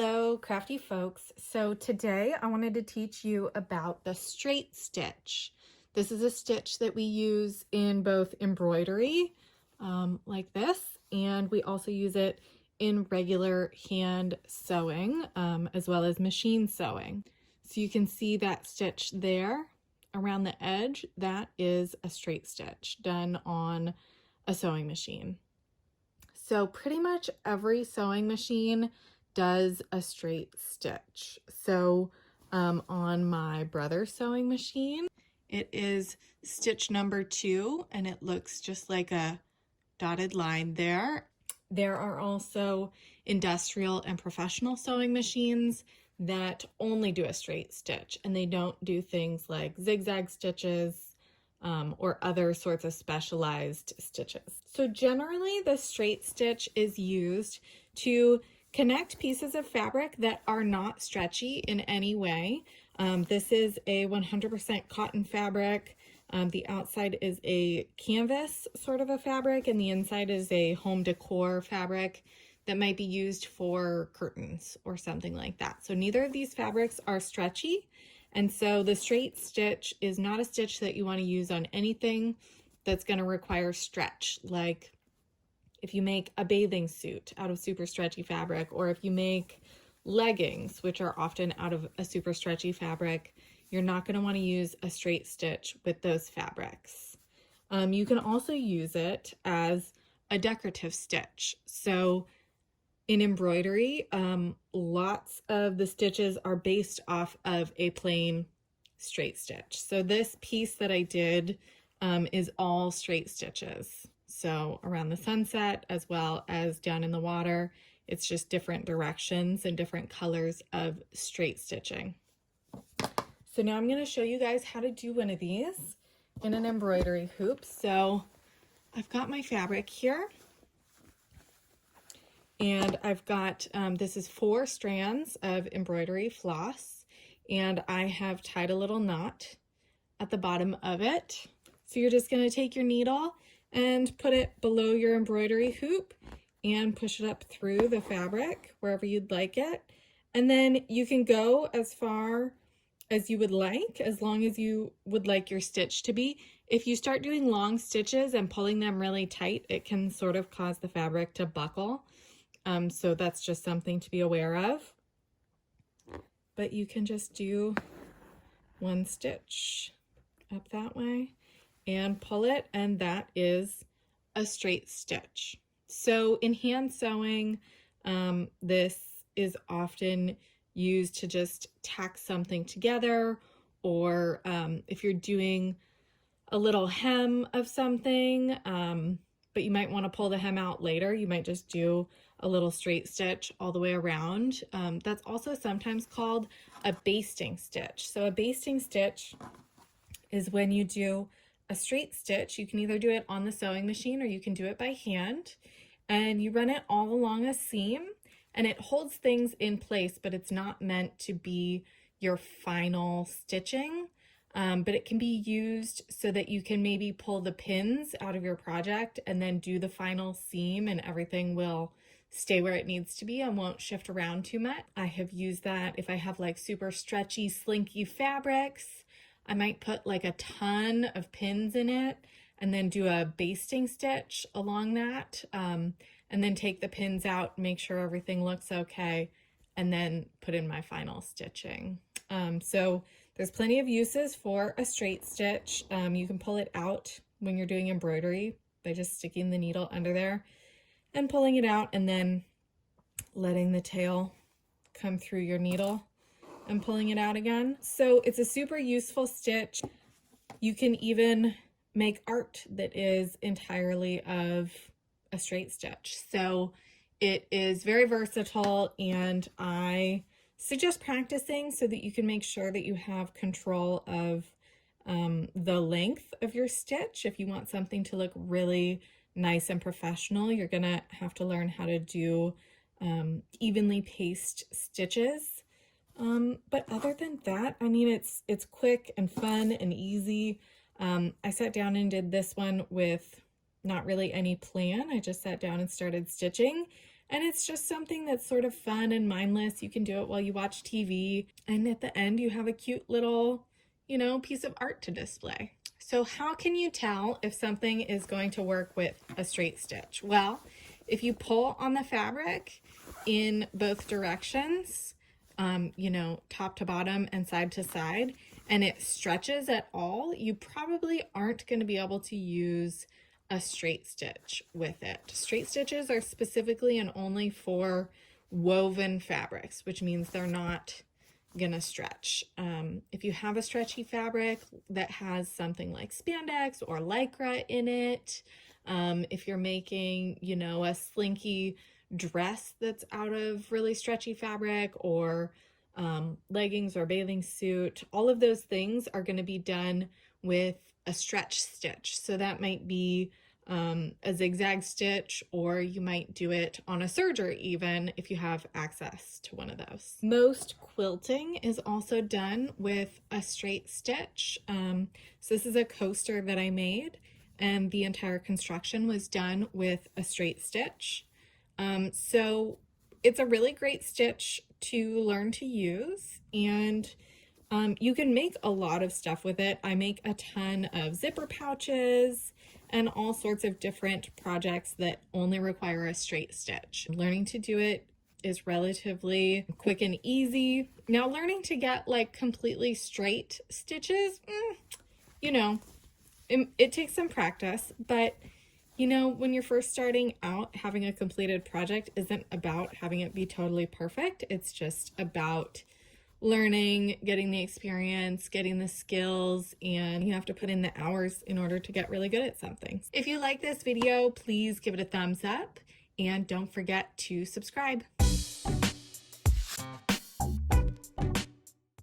Hello, crafty folks. So today I wanted to teach you about the straight stitch. This is a stitch that we use in both embroidery, like this, and we also use it in regular hand sewing, as well as machine sewing. So you can see that stitch there around the edge. That is a straight stitch done on a sewing machine. So pretty much every sewing machine does a straight stitch. So on my brother's sewing machine, it is stitch number 2, and it looks just like a dotted line there. There are also industrial and professional sewing machines that only do a straight stitch, and they don't do things like zigzag stitches, or other sorts of specialized stitches. So generally the straight stitch is used to connect pieces of fabric that are not stretchy in any way. This is a 100% cotton fabric. The outside is a canvas sort of a fabric, and the inside is a home decor fabric that might be used for curtains or something like that. So neither of these fabrics are stretchy. And so the straight stitch is not a stitch that you want to use on anything that's going to require stretch, like if you make a bathing suit out of super stretchy fabric, or if you make leggings, which are often out of a super stretchy fabric, you're not going to want to use a straight stitch with those fabrics. You can also use it as a decorative stitch. So in embroidery, lots of the stitches are based off of a plain straight stitch. So this piece that I did is all straight stitches. So around the sunset as well as down in the water, it's just different directions and different colors of straight stitching. So now I'm going to show you guys how to do one of these in an embroidery hoop. So I've got my fabric here. And I've got, this is 4 strands of embroidery floss, and I have tied a little knot at the bottom of it. So you're just going to take your needle and put it below your embroidery hoop and push it up through the fabric wherever you'd like it. And then you can go as far as you would like, as long as you would like your stitch to be. If you start doing long stitches and pulling them really tight, it can sort of cause the fabric to buckle. So that's just something to be aware of. But you can just do 1 stitch up that way and pull it, and that is a straight stitch. So in hand sewing, this is often used to just tack something together, or if you're doing a little hem of something, but you might want to pull the hem out later, you might just do a little straight stitch all the way around. That's also sometimes called a basting stitch. So a basting stitch is when you do a straight stitch. You can either do it on the sewing machine or you can do it by hand, and you run it all along a seam, and it holds things in place, but it's not meant to be your final stitching. But it can be used so that you can maybe pull the pins out of your project and then do the final seam, and everything will stay where it needs to be and won't shift around too much. I have used that if I have like super stretchy, slinky fabrics. I might put like a ton of pins in it and then do a basting stitch along that, and then take the pins out, make sure everything looks okay, and then put in my final stitching. So there's plenty of uses for a straight stitch. You can pull it out when you're doing embroidery by just sticking the needle under there and pulling it out, and then letting the tail come through your needle and pulling it out again. So it's a super useful stitch. You can even make art that is entirely of a straight stitch. So it is very versatile, and I suggest practicing so that you can make sure that you have control of the length of your stitch. If you want something to look really nice and professional, you're gonna have to learn how to do evenly paced stitches. But other than that, I mean, it's quick and fun and easy. I sat down and did this one with not really any plan. I just sat down and started stitching, And it's just something that's sort of fun and mindless. You can do it while you watch TV. And at the end, you have a cute little, piece of art to display. So how can you tell if something is going to work with a straight stitch? Well, if you pull on the fabric in both directions, top to bottom and side to side, and it stretches at all, you probably aren't going to be able to use a straight stitch with it. Straight stitches are specifically and only for woven fabrics, which means they're not gonna stretch. If you have a stretchy fabric that has something like spandex or lycra in it, if you're making, a slinky dress that's out of really stretchy fabric, or leggings or bathing suit, all of those things are going to be done with a stretch stitch. So that might be a zigzag stitch, or you might do it on a serger even if you have access to one of those. Most quilting is also done with a straight stitch. So this is a coaster that I made, and the entire construction was done with a straight stitch. So it's a really great stitch to learn to use, and you can make a lot of stuff with it. I make a ton of zipper pouches and all sorts of different projects that only require a straight stitch. Learning to do it is relatively quick and easy. Now, learning to get like completely straight stitches, it takes some practice, but when you're first starting out, having a completed project isn't about having it be totally perfect. It's just about learning, getting the experience, getting the skills, and you have to put in the hours in order to get really good at something. If you like this video, please give it a thumbs up, and don't forget to subscribe.